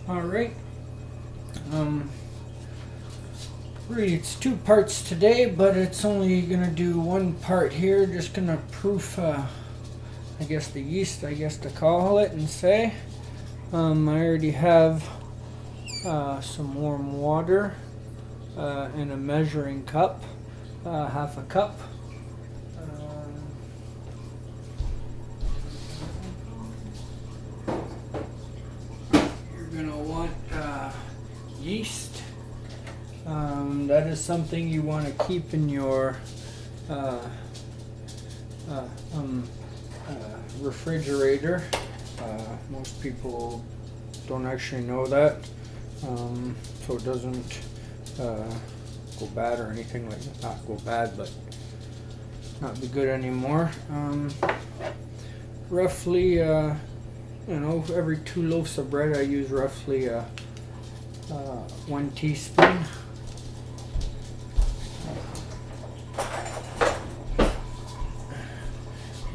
All right. Really, it's two parts today, but it's only gonna do one part here. Just gonna proof, I guess the yeast, I guess to call it and say. I already have some warm water in a measuring cup, half a cup. You're gonna want yeast. That is something you want to keep in your refrigerator. Most people don't actually know that, so it doesn't go bad or anything like that. Not go bad, but not be good anymore. Roughly, every 2 loaves of bread I use roughly 1 teaspoon.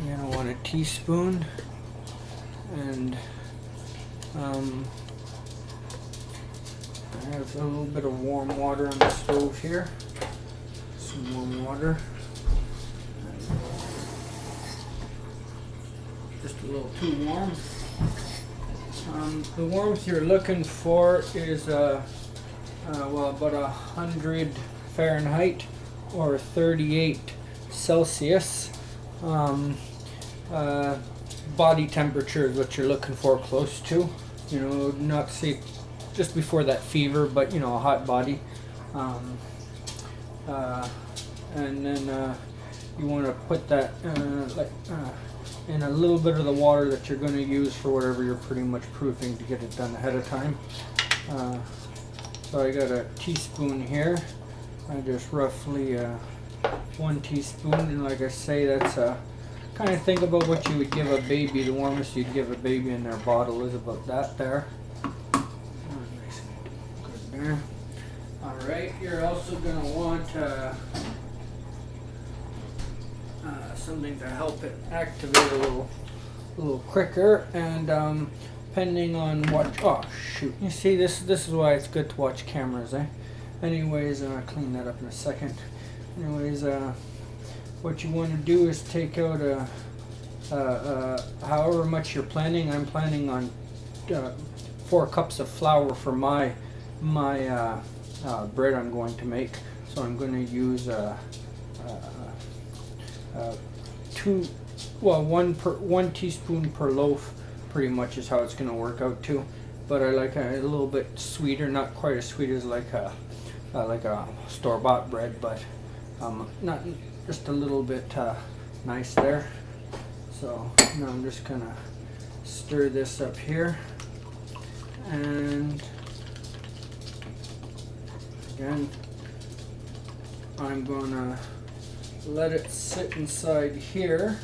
You're gonna want a teaspoon, and I have a little bit of warm water on the stove here. Some warm water. Just a little too warm. The warmth you're looking for is about 100 Fahrenheit or 38 Celsius. Body temperature is what you're looking for, close to. Not say just before that fever, but a hot body. And then you want to put that in a little bit of the water that you're going to use for whatever you're pretty much proofing to get it done ahead of time. So I got a teaspoon here. I just roughly 1 teaspoon, and like I say, that's kind of think about what you would give a baby. The warmest you'd give a baby in their bottle is about that there. Nice and good there. All right, you're also going to want something to help it activate a little quicker, and depending on what, oh shoot, you see, this is why it's good to watch cameras, anyways. I'll clean that up in a second. Anyways, what you want to do is take out however much you're planning. I'm planning on 4 cups of flour for my bread I'm going to make, so I'm going to use one teaspoon per loaf, pretty much is how it's going to work out too. But I like a little bit sweeter, not quite as sweet as like a store-bought bread, but not just a little bit nice there. So now I'm just gonna stir this up here, and again I'm gonna let it sit inside here,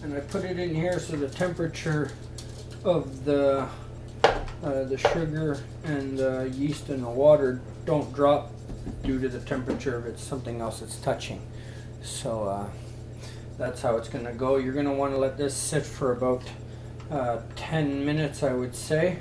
and I put it in here so the temperature of the sugar and the yeast and the water don't drop due to the temperature of it, something else it's touching. So that's how it's going to go. You're going to want to let this sit for about 10 minutes, I would say.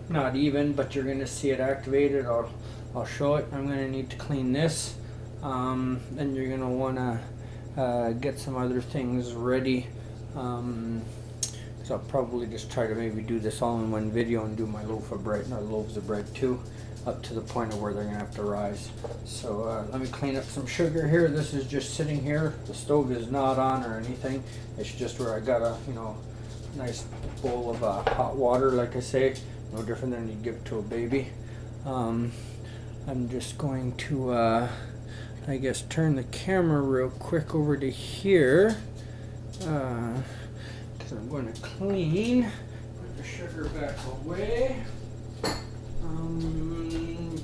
Not even, but you're going to see it activated. I'll show it. I'm going to need to clean this. Then you're going to want to get some other things ready. So I'll probably just try to maybe do this all in one video and do my loaves of bread too, up to the point of where they're gonna have to rise. So let me clean up some sugar here. This is just sitting here. The stove is not on or anything. It's just where I got a nice bowl of hot water, like I say, no different than you'd give to a baby. I'm just going to I guess turn the camera real quick over to here. I'm going to clean, put the sugar back away,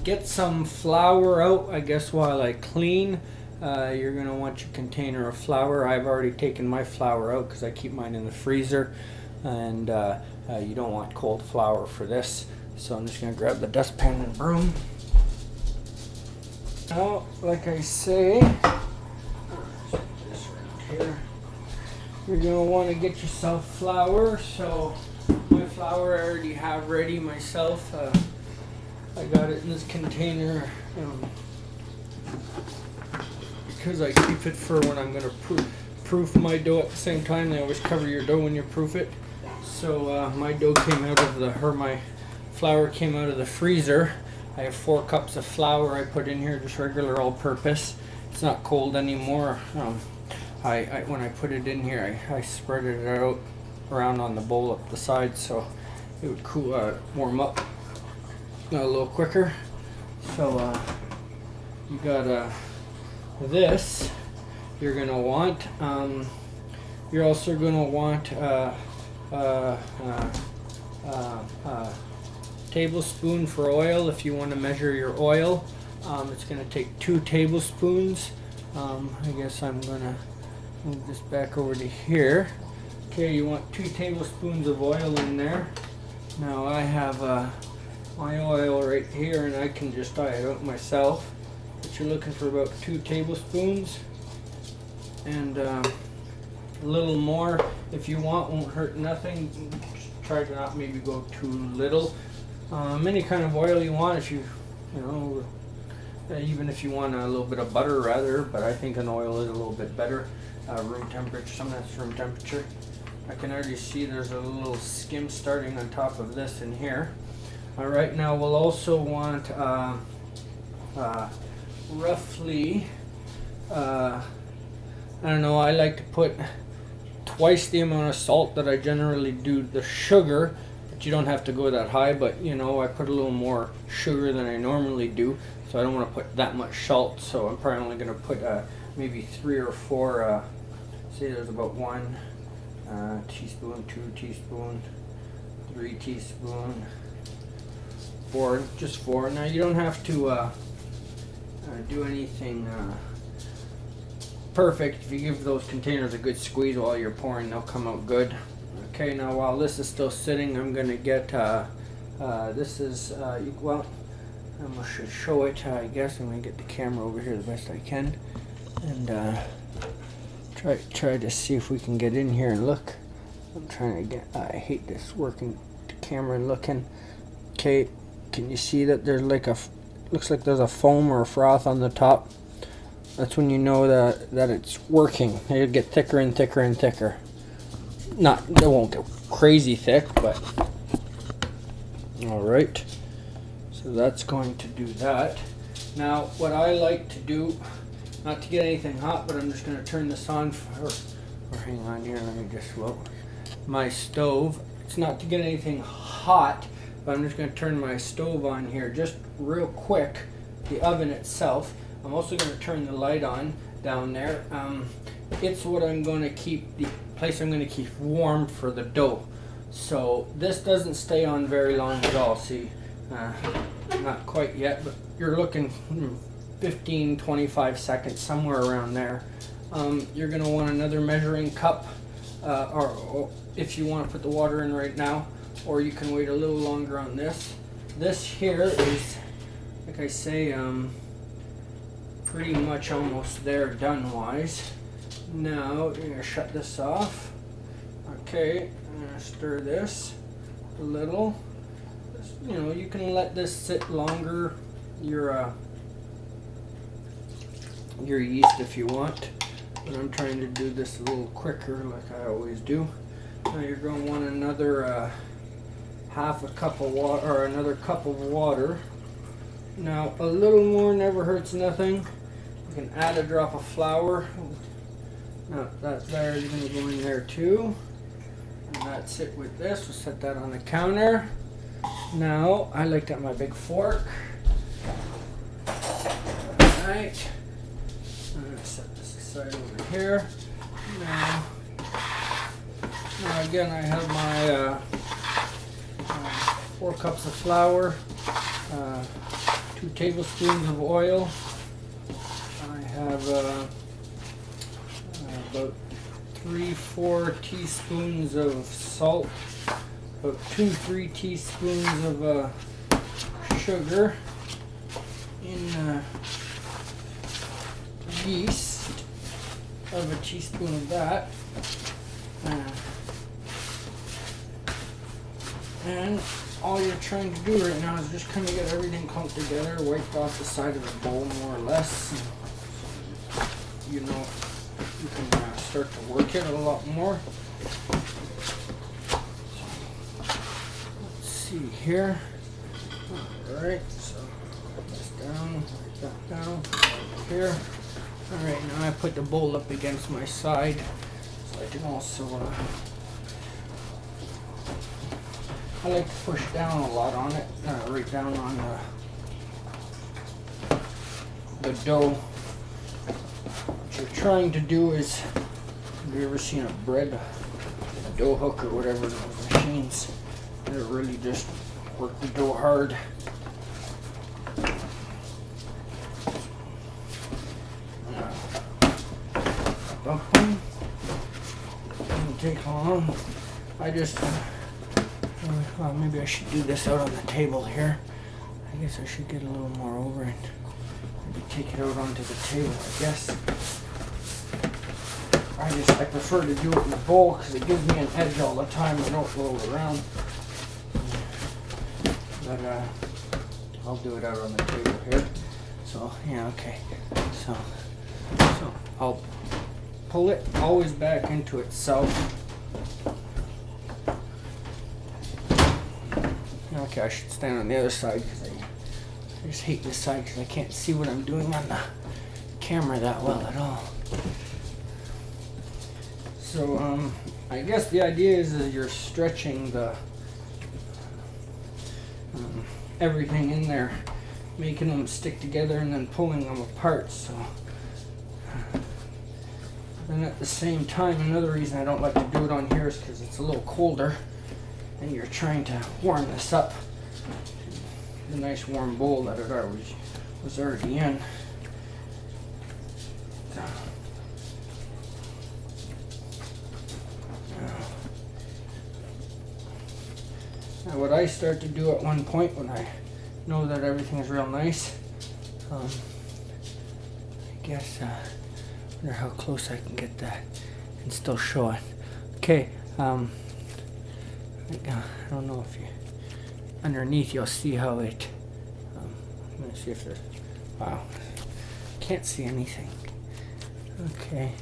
get some flour out, I guess, while I clean. You're going to want your container of flour. I've already taken my flour out because I keep mine in the freezer, and you don't want cold flour for this. So I'm just going to grab the dustpan and broom. Now, like I say, put this right here. You're going to want to get yourself flour. So my flour I already have ready myself. I got it in this container because I keep it for when I'm going to proof my dough at the same time. They always cover your dough when you proof it. So my dough came out of my flour came out of the freezer. I have 4 cups of flour I put in here, just regular all-purpose. It's not cold anymore. When I put it in here, I spread it out around on the bowl up the side so it would cool, warm up a little quicker. So you got this. You're gonna want. You're also gonna want tablespoon for oil if you want to measure your oil. It's going to take 2 tablespoons. I guess I'm going to move this back over to here. Okay, you want 2 tablespoons of oil in there. Now I have my oil right here and I can just try it out myself. But you're looking for about 2 tablespoons. And a little more if you want, won't hurt nothing. Just try to not maybe go too little. Any kind of oil you want, if you know, even if you want a little bit of butter rather, but I think an oil is a little bit better. Room temperature, some that's room temperature. I can already see there's a little skim starting on top of this in here. Alright, now we'll also want roughly, I don't know, I like to put twice the amount of salt that I generally do the sugar. You don't have to go that high, but you know, I put a little more sugar than I normally do, so I don't want to put that much salt. So I'm probably only going to put maybe 3 or 4. Say there's about 1 teaspoon, 2 teaspoon, 3 teaspoon, 4, just 4. Now you don't have to do anything perfect. If you give those containers a good squeeze while you're pouring, they'll come out good. Okay, now while this is still sitting, I'm going to get, this is, well, I should show it, I guess. I'm going to get the camera over here the best I can, and try to see if we can get in here and look. I'm trying to get, I hate this working the camera and looking. Okay, can you see that there's like looks like there's a foam or a froth on the top? That's when you know that it's working. It'll get thicker and thicker and thicker. It won't get crazy thick, but all right. So that's going to do that. Now, what I like to do, not to get anything hot, but I'm just going to turn this on or hang on here. Let me just look. My stove. It's not to get anything hot, but I'm just going to turn my stove on here just real quick. The oven itself. I'm also going to turn the light on down there. It's what I'm going to keep, the place I'm going to keep warm for the dough. So this doesn't stay on very long at all. See, not quite yet, but you're looking 15-25 seconds, somewhere around there. You're going to want another measuring cup, or if you want to put the water in right now, or you can wait a little longer on this. This here is, like I say, pretty much almost there done wise. Now you're going to shut this off. Okay, I'm going to stir this a little. You know, you can let this sit longer, your yeast, if you want, but I'm trying to do this a little quicker like I always do. Now you're going to want another half a cup of water, or another cup of water. Now a little more never hurts nothing. You can add a drop of flour. Now that there is going to go in there too. And that's it with this. We'll set that on the counter. Now I like to have my big fork. Alright. I'm going to set this aside over here. Now again, I have my 4 cups of flour, 2 tablespoons of oil. I have about 3-4 teaspoons of salt, about 2-3 teaspoons of sugar, in yeast of a teaspoon of that. And all you're trying to do right now is just kind of get everything clumped together, wiped off the side of the bowl more or less. You know, you can start to work it a lot more. Let's see here. Alright, so put this down, write that down, here. Alright, now I put the bowl up against my side so I can also I like to push down a lot on it, right down on the dough. What you're trying to do is, have you ever seen a dough hook or whatever, those machines that really just work the dough hard? Doesn't take long. I just well, maybe I should do this out on the table here. I guess I should get a little more over and maybe take it out onto the table, I guess. I prefer to do it in the bowl because it gives me an edge all the time. I don't roll around. But I'll do it out on the table here. So yeah, okay. So I'll pull it always back into itself. Okay, I should stand on the other side because I just hate this side because I can't see what I'm doing on the camera that well at all. So I guess the idea is that you're stretching the everything in there, making them stick together and then pulling them apart. So then at the same time, another reason I don't like to do it on here is because it's a little colder and you're trying to warm this up. The nice warm bowl that it was already in. Now what I start to do at one point when I know that everything is real nice, I guess, wonder how close I can get that and still show it. Okay, I don't know if you, underneath you'll see how it, I'm going to see if there's, wow, can't see anything. Okay,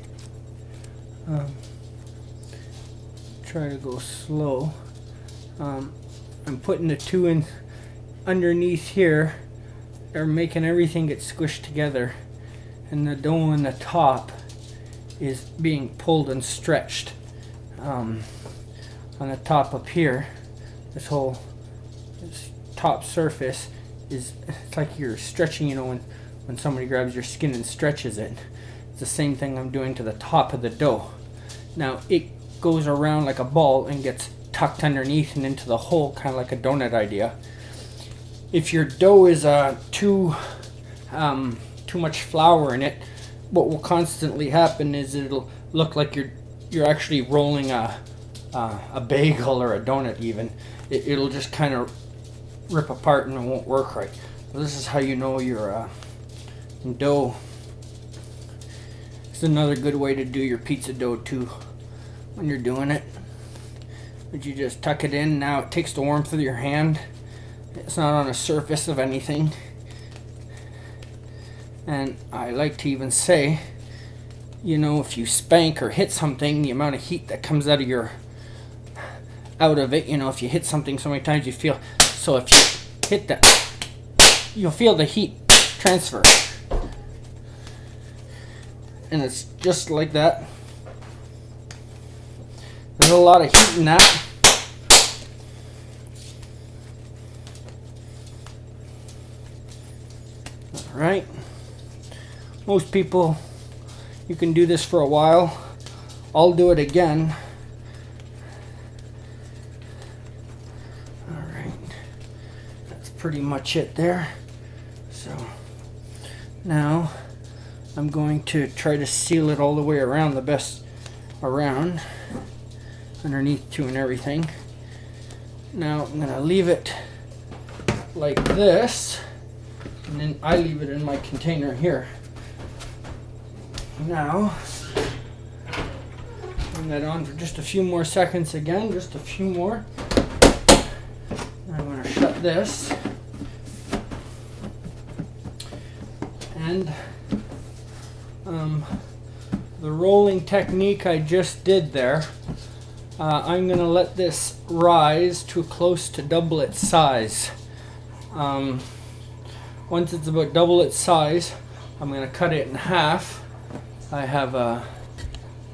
try to go slow. I'm putting the two in underneath here. They're making everything get squished together, and the dough on the top is being pulled and stretched. On the top up here, this top surface is, it's like you're stretching, you know, when somebody grabs your skin and stretches it. It's the same thing I'm doing to the top of the dough. Now it goes around like a ball and gets tucked underneath and into the hole, kind of like a donut idea. If your dough is too much flour in it, what will constantly happen is it'll look like you're actually rolling a bagel or a donut even. It'll just kind of rip apart and it won't work right. So this is how you know your dough. It's another good way to do your pizza dough too when you're doing it. But you just tuck it in. Now it takes the warmth of your hand. It's not on a surface of anything. And I like to even say, you know, if you spank or hit something, the amount of heat that comes out of it, you know, if you hit something so many times you feel, so if you hit that, you'll feel the heat transfer. And it's just like that. There's a lot of heat in that. Alright. Most people, you can do this for a while. I'll do it again. Alright. That's pretty much it there. So now I'm going to try to seal it all the way around, the best around, underneath too and everything. Now I'm going to leave it like this, and then I leave it in my container here. Now, turn that on for just a few more seconds again, just a few more. this. And the rolling technique I just did there, I'm going to let this rise to close to double its size. Once it's about double its size, I'm going to cut it in half. I have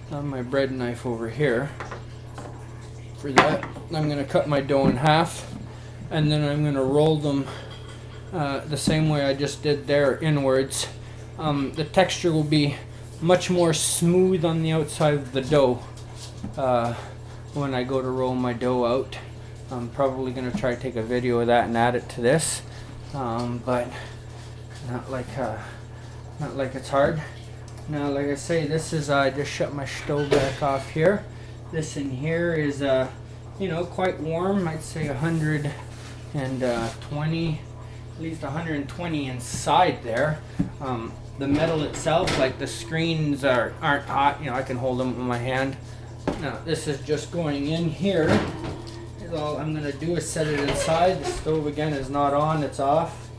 my bread knife over here for that. I'm going to cut my dough in half, and then I'm going to roll them the same way I just did there, inwards. The texture will be much more smooth on the outside of the dough when I go to roll my dough out. I'm probably going to try to take a video of that and add it to this, but not like it's hard. Now, like I say, this is I just shut my stove back off here. This in here is you know, quite warm. I'd say 120, at least 120 inside there. The metal itself, like the screens aren't hot. You know, I can hold them with my hand. Now this is just going in here. All I'm going to do is set it inside. The stove again is not on, it's off.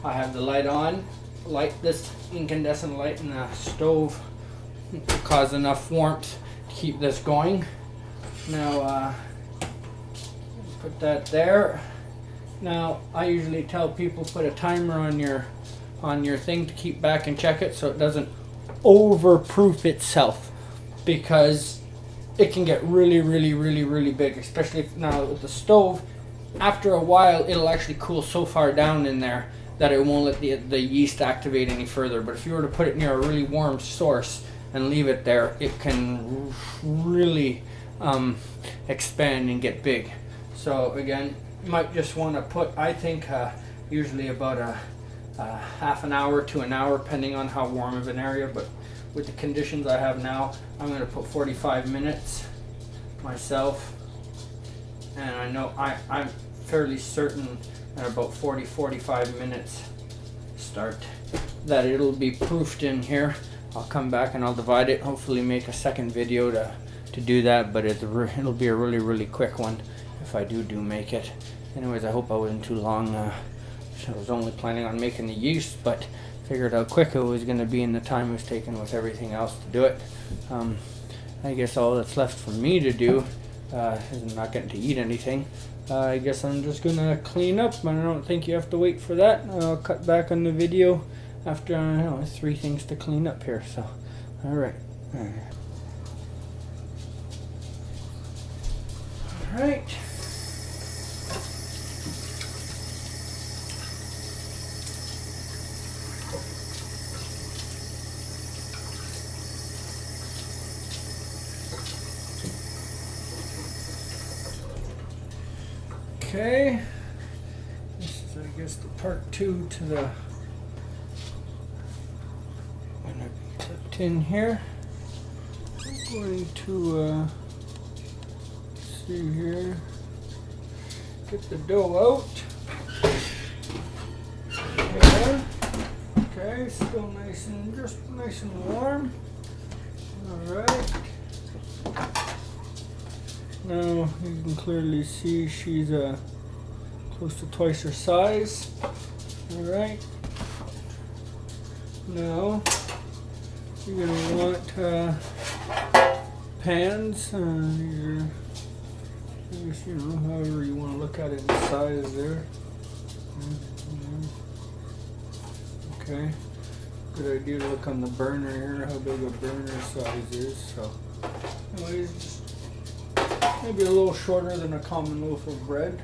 I have the light on. Light this incandescent light in the stove will cause enough warmth to keep this going. Now put that there. Now I usually tell people put a timer on your thing to keep back and check it so it doesn't overproof itself, because it can get really big, especially if, now with the stove, after a while it'll actually cool so far down in there that it won't let the yeast activate any further. But if you were to put it near a really warm source and leave it there, it can really expand and get big. So again, you might just want to put, I think usually about a half an hour to an hour, depending on how warm of an area, but with the conditions I have now, I'm going to put 45 minutes myself, and I know I'm fairly certain at about 40-45 minutes start that it'll be proofed in here. I'll come back and I'll divide it, hopefully make a second video to do that, but it'll be a really quick one if I do make it. Anyways, I hope I wasn't too long. I was only planning on making the yeast, but figured how quick it was going to be in the time it was taking with everything else to do it. I guess all that's left for me to do is I'm not getting to eat anything. I guess I'm just going to clean up, but I don't think you have to wait for that. I'll cut back on the video after, I don't know, 3 things to clean up here. So, alright. Alright. Okay, this is, I guess, the part 2 to the when I clipped in here. I'm going to see here, get the dough out. There. Okay, still nice and warm. All right. Now you can clearly see she's close to twice her size. Alright. Now you're going to want pans. These are, I guess, you know, however you want to look at it in size there. Okay. Good idea to look on the burner here, how big a burner size is. So anyways, just maybe a little shorter than a common loaf of bread.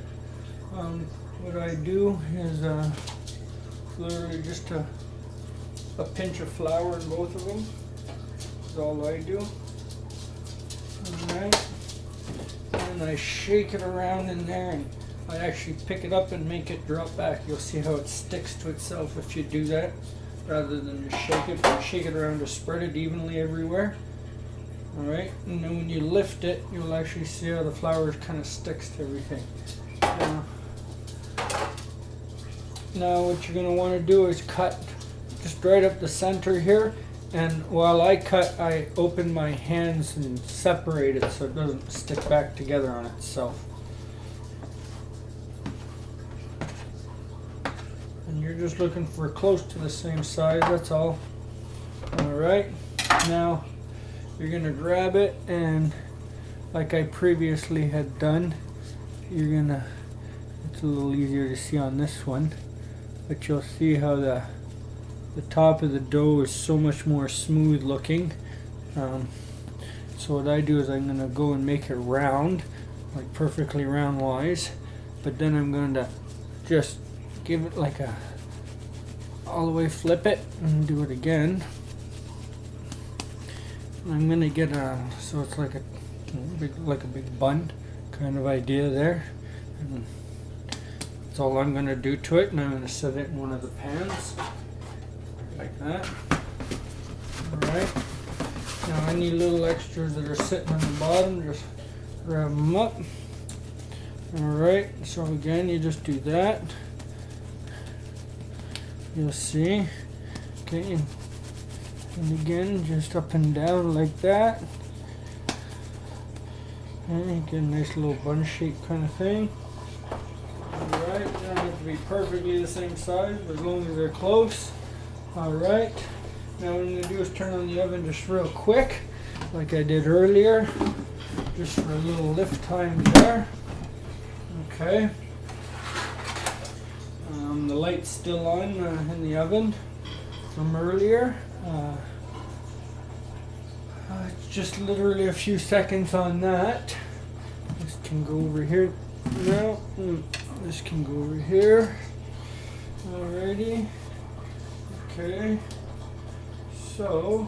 What I do is literally just a pinch of flour in both of them. That's all I do. Alright. And I shake it around in there, and I actually pick it up and make it drop back. You'll see how it sticks to itself if you do that, rather than just shake it. Shake it around to spread it evenly everywhere. Alright, and then when you lift it, you'll actually see how the flour kind of sticks to everything. Now what you're going to want to do is cut just right up the center here, and while I cut, I open my hands and separate it so it doesn't stick back together on itself. You're just looking for close to the same size, that's all. Alright, now you're going to grab it, and like I previously had done, you're going to, it's a little easier to see on this one, but you'll see how the top of the dough is so much more smooth looking. So what I do is I'm going to go and make it round, like perfectly round wise, but then I'm going to just give it like a all the way, flip it and do it again. I'm going to get a, so it's like a big bun kind of idea there, and that's all I'm going to do to it. And I'm going to set it in one of the pans like that. Alright, now any little extras that are sitting on the bottom, just grab them up. Alright, so again, you just do that. You'll see. Okay, and again, just up and down like that. Okay, get a nice little bun shape kind of thing. Alright, they don't have to be perfectly the same size, but as long as they're close. Alright, now what I'm going to do is turn on the oven just real quick, like I did earlier, just for a little lift time there. Okay. The light's still on in the oven from earlier. It's just literally a few seconds on that. This can go over here now. This can go over here. Alrighty. Okay. So,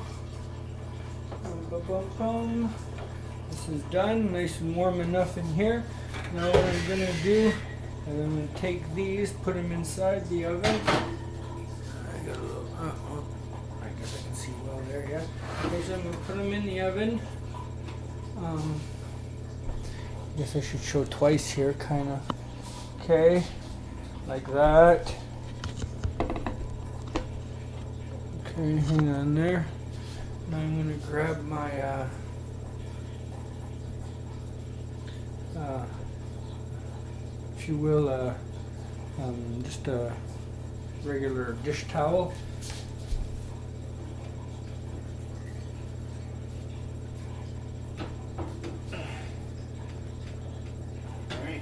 this is done, nice and warm enough in here. Now what I'm going to do, I'm going to take these, put them inside the oven. I got a little, I guess I can see well there, yeah. Okay, so I'm going to put them in the oven. I guess I should show twice here, kind of. Okay, like that. Okay, hang on there. Now I'm going to grab my if you will, just a regular dish towel. Alright.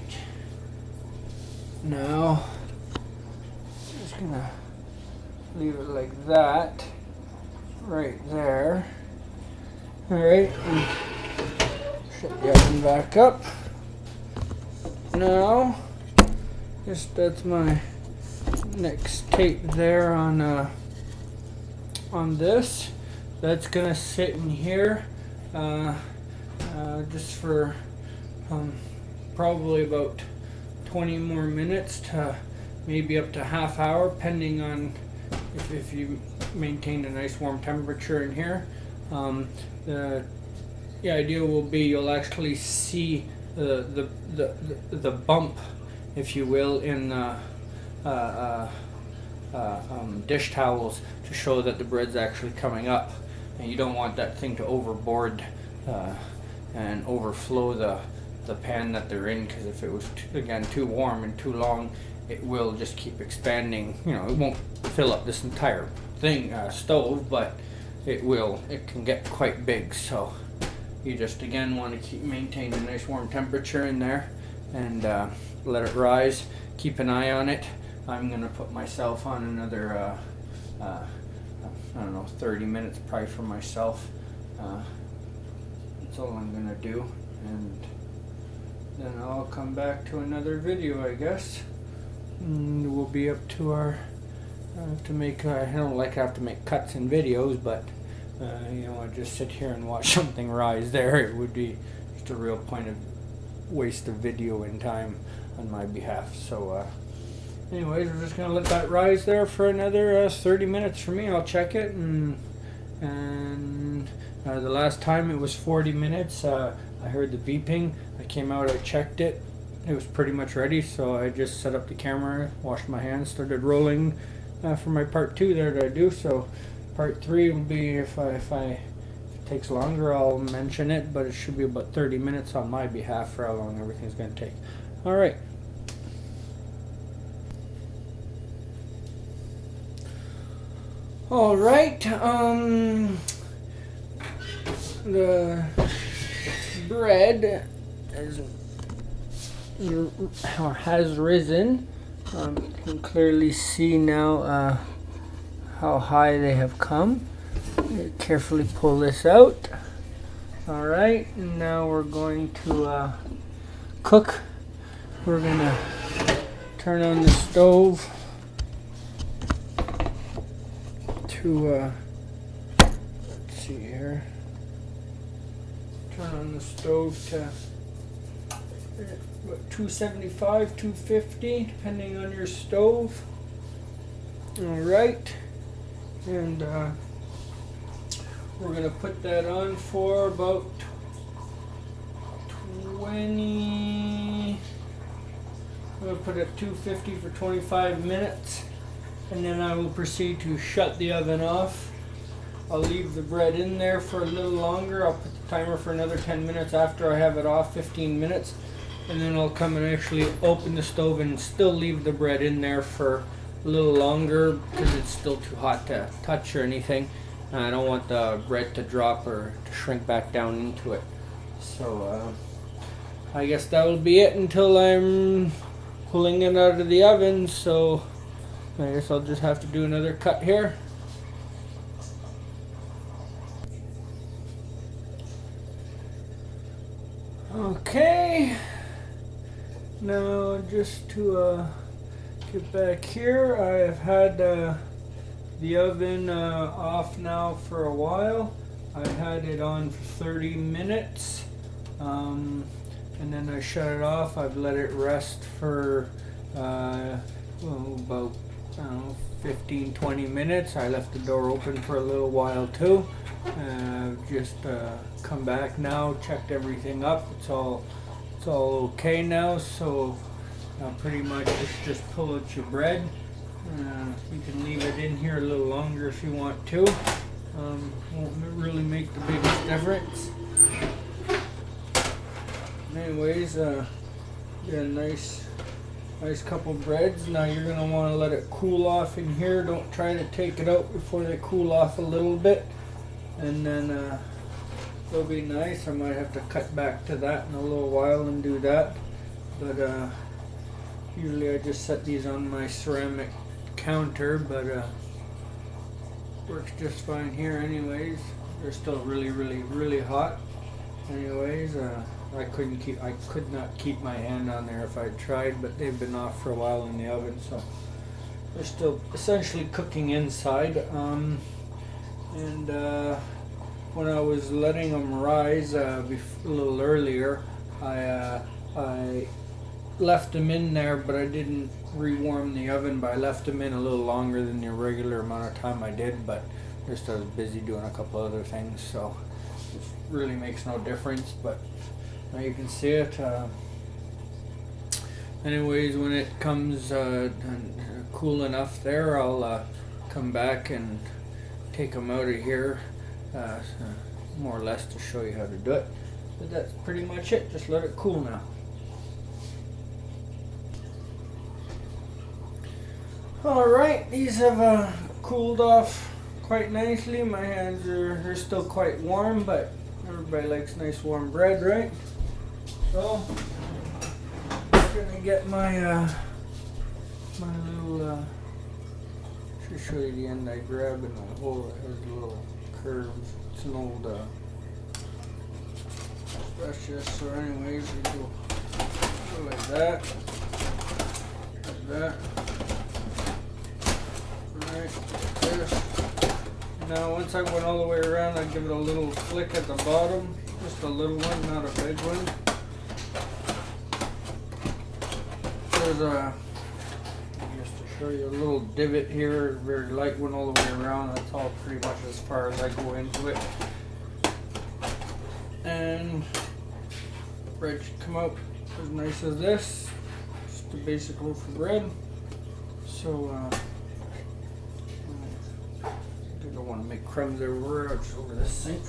Now, just gonna leave it like that, right there. Alright, and shut the oven back up. Now, that's my next tape there on this. That's gonna sit in here just for probably about 20 more minutes to maybe up to half hour, depending on if you maintain a nice warm temperature in here. The idea will be you'll actually see the bump, if you will, in dish towels to show that the bread's actually coming up, and you don't want that thing to overboard and overflow the pan that they're in, because if it was again too warm and too long, it will just keep expanding. You know, it won't fill up this entire thing stove, but it can get quite big. So you just again want to maintain a nice warm temperature in there, and let it rise. Keep an eye on it. I'm gonna put myself on another I don't know, 30 minutes probably for myself. That's all I'm gonna do, and then I'll come back to another video, I guess. And we'll be up to our to make. I don't like to have to make cuts in videos, but you know, I just sit here and watch something rise there. It would be just a real point of waste of video and time on my behalf. So anyways, we're just gonna let that rise there for another 30 minutes for me. I'll check it, and the last time it was 40 minutes. I heard the beeping. I came out, I checked it. It was pretty much ready, so I just set up the camera, washed my hands, started rolling for my part 2 there that I do. So part 3 will be, if it takes longer, I'll mention it, but it should be about 30 minutes on my behalf for how long everything's going to take. Alright. All right. The bread has risen. You can clearly see now how high they have come. Carefully pull this out. All right, and now we're going to cook. We're gonna turn on the stove to let's see here. Turn on the stove to what, 275, 250, depending on your stove. All right, and we're gonna put that on for about 20. I'm gonna put it at 250 for 25 minutes, and then I will proceed to shut the oven off. I'll leave the bread in there for a little longer. I'll put the timer for another 10 minutes after I have it off, 15 minutes, and then I'll come and actually open the stove and still leave the bread in there for a little longer because it's still too hot to touch or anything. I don't want the bread to drop or to shrink back down into it. So I guess that will be it until I'm pulling it out of the oven. So I guess I'll just have to do another cut here. Okay, now just to get back here, I have had the oven off now for a while. I had it on for 30 minutes and then I shut it off. I've let it rest for about, I don't know, 15-20 minutes. I left the door open for a little while too. Just come back now, checked everything up. It's all okay now. So pretty much it's just pull out your bread. You can leave it in here a little longer if you want to. Won't really make the biggest difference. Anyways, get a nice couple breads. Now you're gonna want to let it cool off in here. Don't try to take it out before they cool off a little bit, and then it'll be nice. I might have to cut back to that in a little while and do that, but usually I just set these on my ceramic counter, but works just fine here anyways. They're still really hot. Anyways, I could not keep my hand on there if I tried, but they've been off for a while in the oven, so they're still essentially cooking inside. And when I was letting them rise a little earlier, I left them in there, but I didn't rewarm the oven, but I left them in a little longer than the regular amount of time I did, but just I was busy doing a couple other things, so it really makes no difference. But now you can see it. Anyways, when it comes cool enough there, I'll come back and take them out of here, more or less to show you how to do it. But that's pretty much it. Just let it cool now. Alright, these have cooled off quite nicely. My hands are still quite warm, but everybody likes nice warm bread, right? So I'm gonna get my my little should show you the end I grab, and the hole has a little curve. It's an old brush. So anyways, we go like that, like that. Right, like this. Now once I went all the way around, I give it a little flick at the bottom, just a little one, not a big one. There's just to show you a little divot here, very light one all the way around. That's all pretty much as far as I go into it. And bread should come out as nice as this. Just a basic loaf of bread. So I don't want to make crumbs everywhere. I'll just over the sink.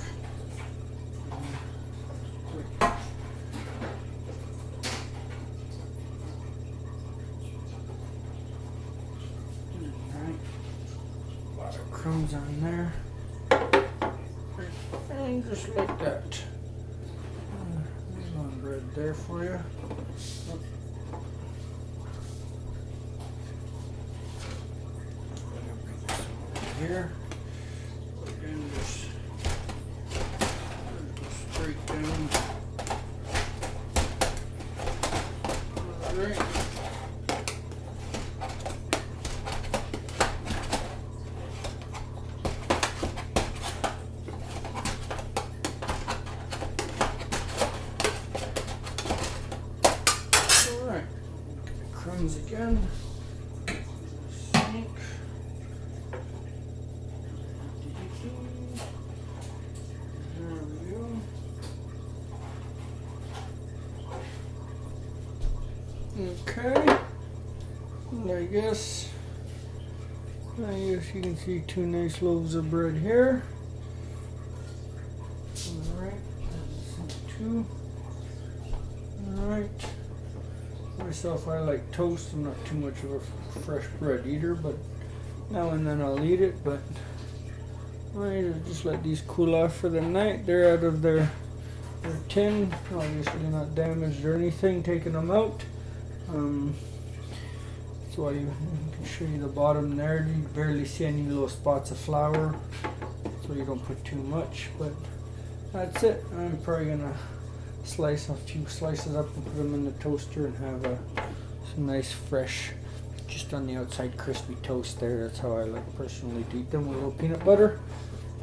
crumbs on there. And just like that. There's one bread there for you. Here. And just straight down. Alright. Alright. Crumbs again. Sink. Okay, and I guess you can see two nice loaves of bread here. Alright, two. Alright, myself, I like toast. I'm not too much of a fresh bread eater, but now and then I'll eat it. But I just let these cool off for the night. They're out of their tin, obviously not damaged or anything, taking them out. So I can show you the bottom there. You barely see any little spots of flour, so you don't put too much, but that's it. I'm probably gonna slice a few slices up and put them in the toaster and have some nice fresh, just on the outside crispy toast there. That's how I like personally to eat them, with a little peanut butter.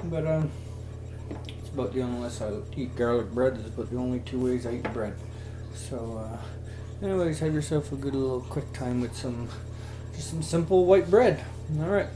But it's about the only, unless I eat garlic bread, it's about the only two ways I eat bread. So anyways, have yourself a good little quick time with just some simple white bread. All right.